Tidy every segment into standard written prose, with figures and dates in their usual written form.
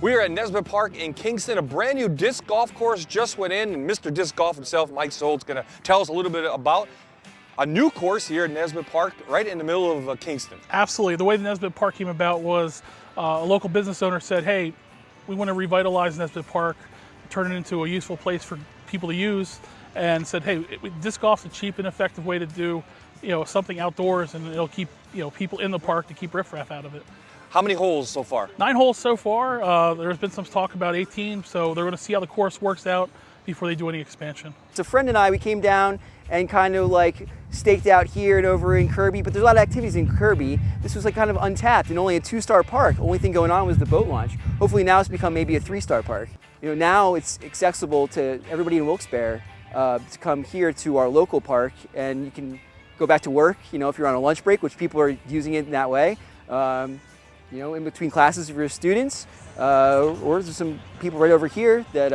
We are at Nesbitt Park in Kingston. A brand new disc golf course just went in, and Mr. Disc Golf himself, Mike Sold, is going to tell us a little bit about a new course here at Nesbitt Park, right in the middle of Kingston. Absolutely. The way the Nesbitt Park came about was a local business owner said, hey, we want to revitalize Nesbitt Park, turn it into a useful place for people to use, and said, hey, disc golf's a cheap and effective way to do something outdoors, and it'll keep people in the park to keep riffraff out of it. How many holes so far? 9 holes so far. There's been some talk about 18, so they're going to see how the course works out before they do any expansion. So a friend and I, we came down and kind of like staked out here and over in Kirby, but there's a lot of activities in Kirby. This was like kind of untapped and only a 2-star park. Only thing going on was the boat launch. Hopefully now it's become maybe a 3-star park. Now it's accessible to everybody in Wilkes-Barre to come here to our local park, and you can go back to work, if you're on a lunch break, which people are using it in that way. In between classes if you're students, or there's some people right over here that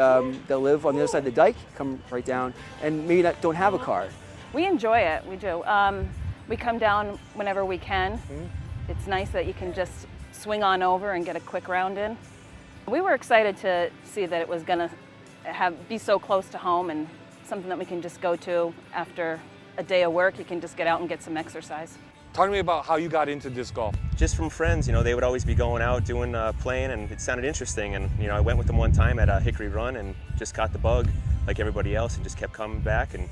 live on the other side of the dike, come right down, and maybe don't have a car. We enjoy it, we do. We come down whenever we can. Mm-hmm. It's nice that you can just swing on over and get a quick round in. We were excited to see that it was going to be so close to home and something that we can just go to after a day of work. You can just get out and get some exercise. Talk to me about how you got into disc golf. Just from friends, they would always be going out doing playing, and it sounded interesting. And I went with them one time at a Hickory Run and just caught the bug like everybody else, and just kept coming back, and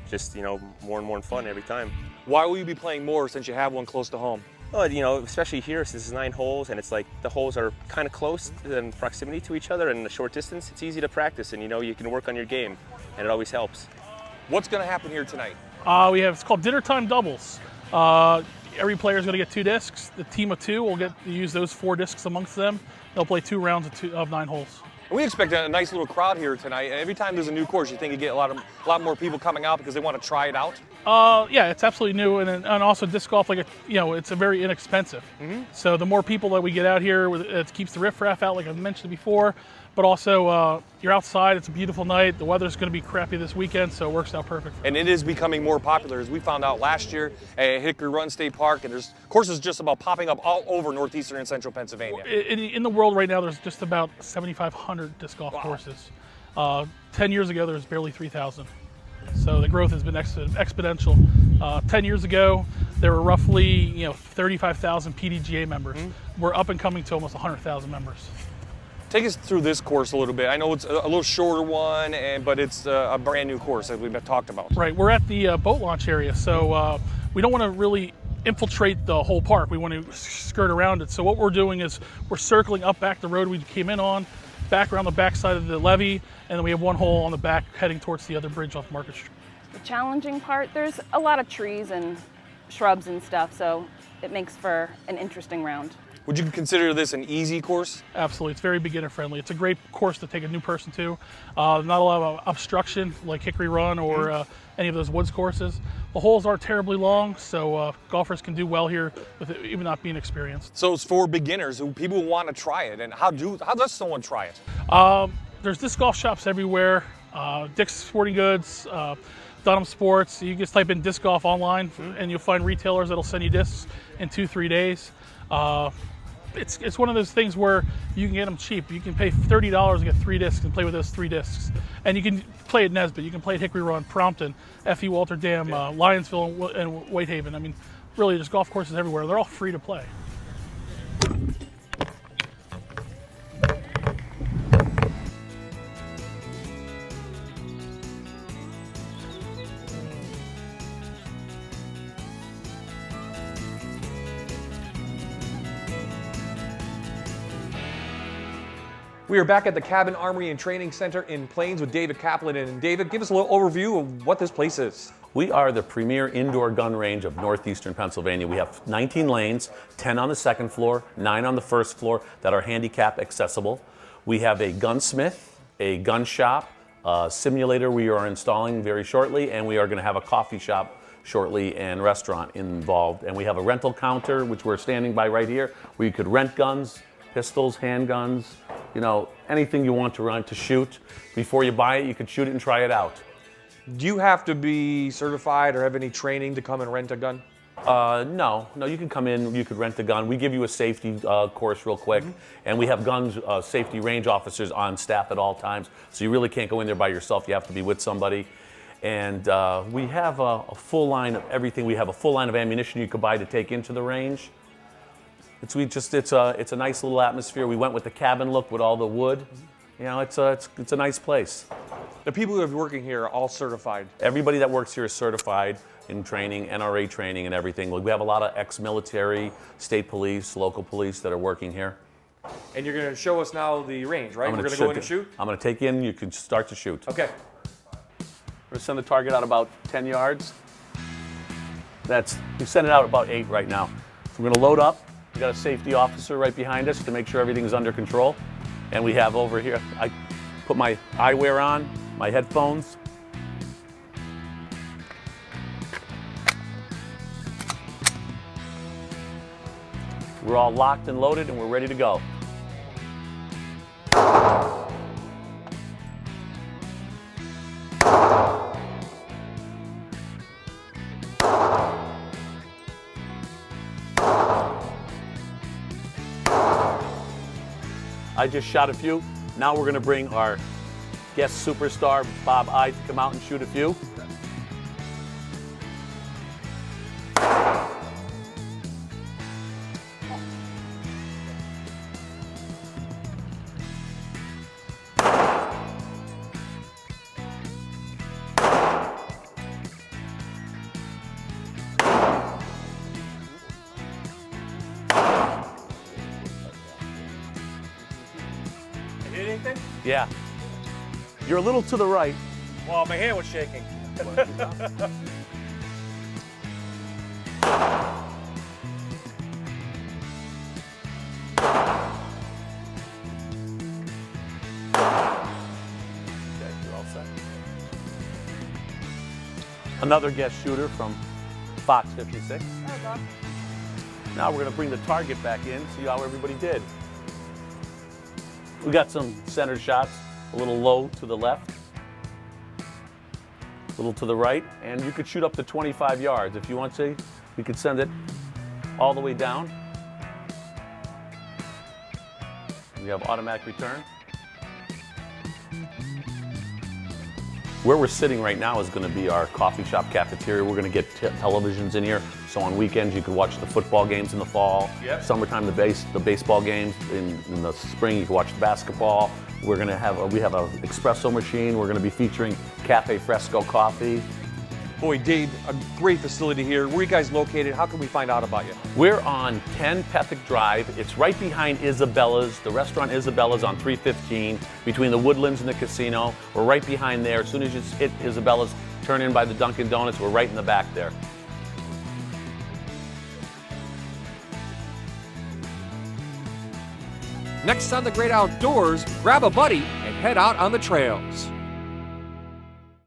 just more and more fun every time. Why will you be playing more since you have one close to home? Well, especially here, since it's 9 holes, and it's like the holes are kind of close in proximity to each other, and in a short distance, it's easy to practice, and you can work on your game, and it always helps. What's going to happen here tonight? It's called dinner time doubles. Every player is going to get 2 discs. The team of 2 will get to use those 4 discs amongst them. They'll play 2 rounds of 9 holes. We expect a nice little crowd here tonight. Every time there's a new course, you think you get a lot more people coming out because they want to try it out? Yeah, it's absolutely new, and also disc golf, it's a very inexpensive. Mm-hmm. So the more people that we get out here, it keeps the riffraff out, like I mentioned before. But also, you're outside. It's a beautiful night. The weather's going to be crappy this weekend, so it works out perfect. And it is becoming more popular, as we found out last year at Hickory Run State Park. And there's courses just about popping up all over northeastern and central Pennsylvania. In the world right now, there's just about 7,500 disc golf courses. 10 years ago, there was barely 3,000. So the growth has been exponential. 10 years ago, there were roughly 35,000 PDGA members. Mm-hmm. We're up and coming to almost 100,000 members. Take us through this course a little bit. I know it's a little shorter one, but it's a brand new course that we've talked about. Right, we're at the boat launch area, so we don't want to really infiltrate the whole park. We want to skirt around it. So what we're doing is we're circling up back the road we came in on, back around the back side of the levee, and then we have 1 hole on the back heading towards the other bridge off Market Street. The challenging part, there's a lot of trees and shrubs and stuff, so it makes for an interesting round. Would you consider this an easy course? Absolutely. It's very beginner friendly. It's a great course to take a new person to. Not a lot of obstruction like Hickory Run or any of those woods courses. The holes aren't terribly long, so golfers can do well here with it, even not being experienced. So it's for beginners, people want to try it. And how does someone try it? There's disc golf shops everywhere. Dick's Sporting Goods, Dunham Sports. You just type in disc golf online, and you'll find retailers that'll send you discs in 2-3 days. It's one of those things where you can get them cheap. You can pay $30 and get 3 discs and play with those 3 discs. And you can play at Nesbitt, you can play at Hickory Run, Prompton, F.E. Walter Dam, Lyonsville, and Whitehaven. I mean, really, there's golf courses everywhere. They're all free to play. We are back at the Cabin Armory and Training Center in Plains with David Kaplan. And David, give us a little overview of what this place is. We are the premier indoor gun range of northeastern Pennsylvania. We have 19 lanes, 10 on the second floor, 9 on the first floor that are handicap accessible. We have a gunsmith, a gun shop, a simulator we are installing very shortly, and we are going to have a coffee shop shortly and restaurant involved. And we have a rental counter, which we're standing by right here, where you could rent guns, pistols, handguns, anything you want to run to shoot. Before you buy it, you could shoot it and try it out. Do you have to be certified or have any training to come and rent a gun? No, you can come in, you could rent a gun. We give you a safety course real quick, and we have guns, safety range officers on staff at all times, so you really can't go in there by yourself. You have to be with somebody. And we have a full line of everything. We have a full line of ammunition you could buy to take into the range. It's a nice little atmosphere. We went with the cabin look with all the wood. You know, it's a nice place. The people who are working here are all certified. Everybody that works here is certified in training, NRA training and everything. We have a lot of ex-military, state police, local police that are working here. And you're going to show us now the range, right? We're going to go in and shoot? I'm going to take you in. You can start to shoot. Okay. We're going to send the target out about 10 yards. We send it out about 8 right now. So we're going to load up. We got a safety officer right behind us to make sure everything's under control. And we have over here, I put my eyewear on, my headphones. We're all locked and loaded and we're ready to go. I just shot a few. Now we're going to bring our guest superstar, Bob I, to come out and shoot a few. Hit anything? Yeah. You're a little to the right. Well, my hand was shaking. Another guest shooter from Fox 56. Now we're going to bring the target back in, see how everybody did. We got some center shots, a little low to the left, a little to the right, and you could shoot up to 25 yards. If you want to, we could send it all the way down. We have automatic return. Where we're sitting right now is going to be our coffee shop cafeteria. We're going to get televisions in here, so on weekends you could watch the football games in the fall. Yep. Summertime, the baseball games. In the spring, you can watch the basketball. We're going to have we have an espresso machine. We're going to be featuring Cafe Fresco coffee. Boy, Dave, a great facility here. Where are you guys located? How can we find out about you? We're on 10 Pethick Drive. It's right behind Isabella's. The restaurant Isabella's on 315, between the Woodlands and the casino. We're right behind there. As soon as you hit Isabella's, turn in by the Dunkin' Donuts. We're right in the back there. Next on The Great Outdoors, grab a buddy and head out on the trails.